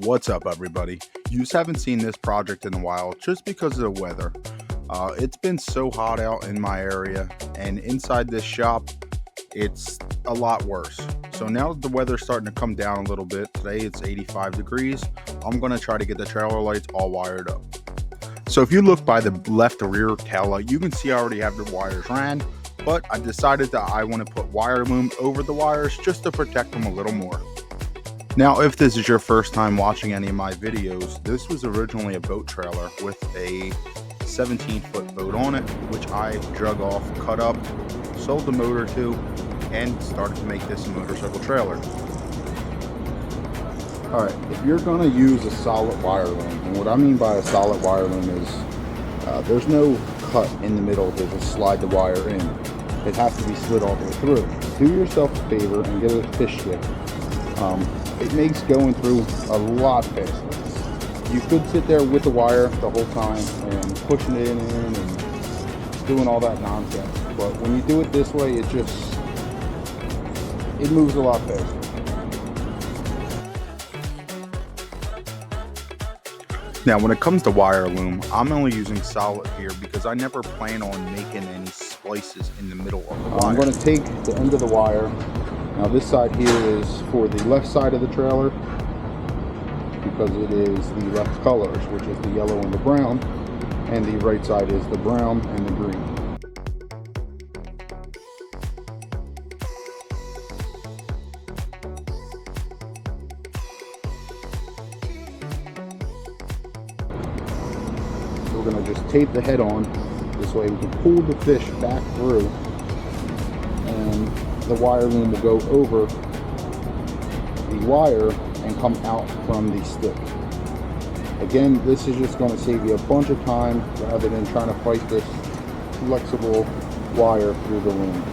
What's up, everybody? You just haven't seen this project in a while just because of the weather. It's been so hot out in my area, and inside this shop, it's a lot worse. So now that the weather's starting to come down a little bit, today it's 85 degrees, I'm going to try to get the trailer lights all wired up. So if you look by the left rear tail light, you can see I already have the wires ran, but I decided that I want to put wire loom over the wires just to protect them a little more. Now, if this is your first time watching any of my videos, this was originally a boat trailer with a 17-foot boat on it, which I drug off, cut up, sold the motor to, and started to make this a motorcycle trailer. Alright, if you're going to use a solid wire loom, and what I mean by a solid wire loom is there's no cut in the middle to just slide the wire in. It has to be slid all the way through. Do yourself a favor and get a fish stick. It makes going through a lot faster. You could sit there with the wire the whole time and pushing it in and doing all that nonsense. But when you do it this way, it moves a lot faster. Now, when it comes to wire loom, I'm only using solid here because I never plan on making any splices in the middle of the wire. I'm going to take the end of the wire. Now this side here is for the left side of the trailer because it is the left colors, which is the yellow and the brown, and the right side is the brown and the green. We're going to just tape the head on. This way we can pull the fish back through, and the wire loom will go over the wire and come out from the stick. Again, this is just going to save you a bunch of time rather than trying to fight this flexible wire through the loom.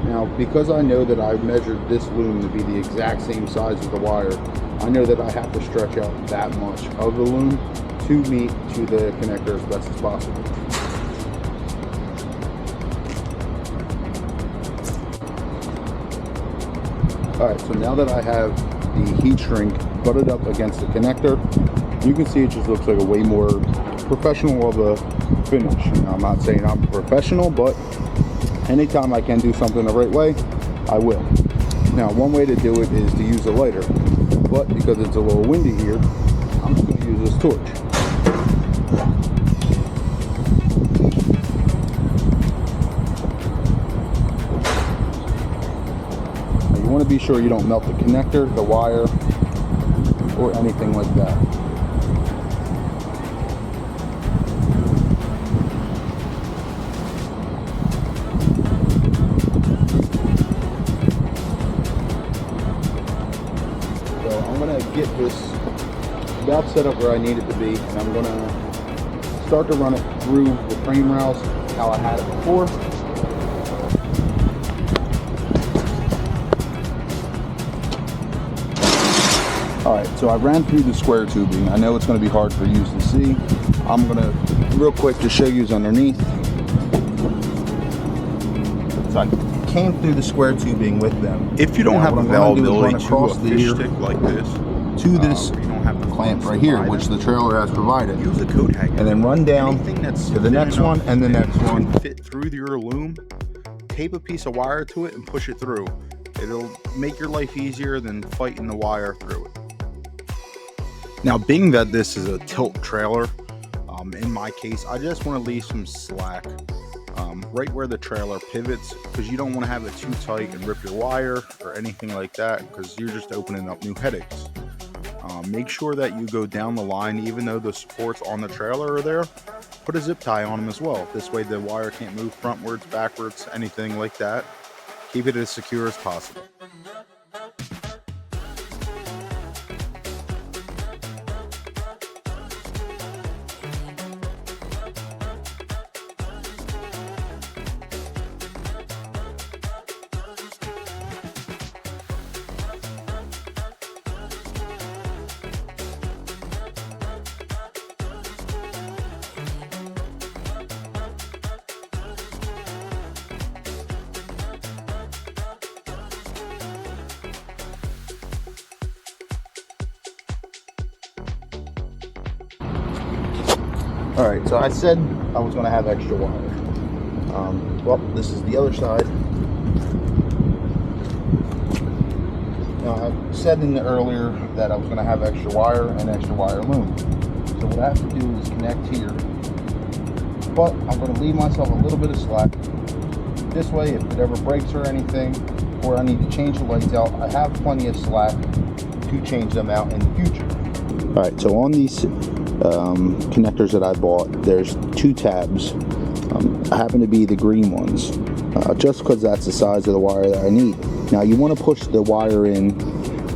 Now, because I know that I've measured this loom to be the exact same size as the wire, I know that I have to stretch out that much of the loom to meet to the connector as best as possible. Alright, so now that I have the heat shrink butted up against the connector, you can see it just looks like a way more professional of a finish. Now, I'm not saying I'm a professional, but anytime I can do something the right way, I will. Now, one way to do it is to use a lighter, but because it's a little windy here, I'm just going to use this torch. Now, you want to be sure you don't melt the connector, the wire, or anything like that. Get this about set up where I need it to be, and I'm going to start to run it through the frame rails how I had it before. Alright, so I ran through the square tubing. I know it's going to be hard for you to see. I'm going to real quick just show you underneath. So I came through the square tubing with them. If you don't have availability to a fish stick like this, to this clamp right here, which the trailer has provided, use a coat hanger, and then run down to the next one and the next one. Fit through your loom, tape a piece of wire to it and push it through. It'll make your life easier than fighting the wire through it. Now, being that this is a tilt trailer, in my case, I just want to leave some slack right where the trailer pivots, because you don't want to have it too tight and rip your wire or anything like that, because you're just opening up new headaches. Make sure that you go down the line, even though the supports on the trailer are there. Put a zip tie on them as well. This way the wire can't move frontwards, backwards, anything like that. Keep it as secure as possible. Alright, so I said I was going to have extra wire. Well, this is the other side. Now, I said in the earlier that I was going to have extra wire and extra wire loom. So what I have to do is connect here. But I'm going to leave myself a little bit of slack. This way, if it ever breaks or anything, or I need to change the lights out, I have plenty of slack to change them out in the future. Alright, so on these connectors that I bought, there's 2 tabs. I happen to be the green ones, just because that's the size of the wire that I need. Now you want to push the wire in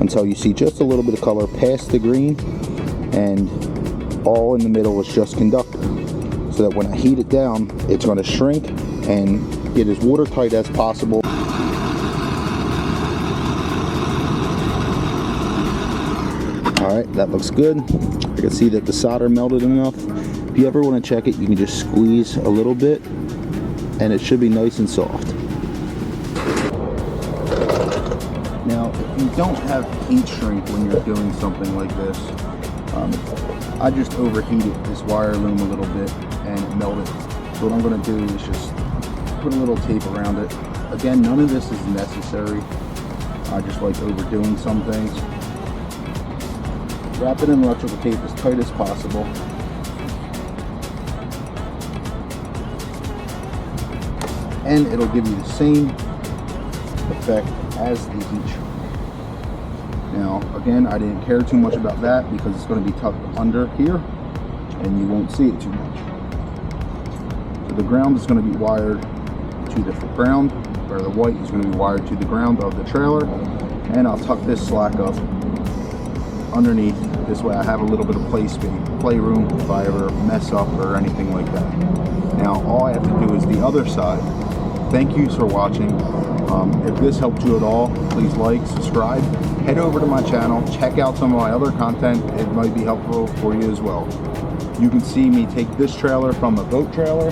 until you see just a little bit of color past the green, and all in the middle is just conductor, so that when I heat it down, it's going to shrink and get as watertight as possible. Alright, that looks good. I can see that the solder melted enough. If you ever want to check it, you can just squeeze a little bit and it should be nice and soft. Now, if you don't have heat shrink when you're doing something like this, I just overheated this wire loom a little bit and it melted. So what I'm going to do is just put a little tape around it. Again, none of this is necessary. I just like overdoing some things. Wrap it in electrical tape as tight as possible. And it'll give you the same effect as the heat shrink. Now, again, I didn't care too much about that because it's going to be tucked under here and you won't see it too much. So the ground is going to be wired to the ground, or the white is going to be wired to the ground of the trailer, and I'll tuck this slack up underneath. This way I have a little bit of playroom if I ever mess up or anything like that. Now all I have to do is the other side. Thank you for watching. If this helped you at all, please like, subscribe, head over to my channel, check out some of my other content. It might be helpful for you as well. You can see me take this trailer from a boat trailer,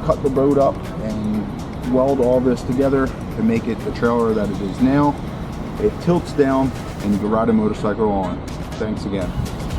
cut the boat up and weld all this together to make it the trailer that it is now. It tilts down and you can ride a motorcycle on. Thanks again.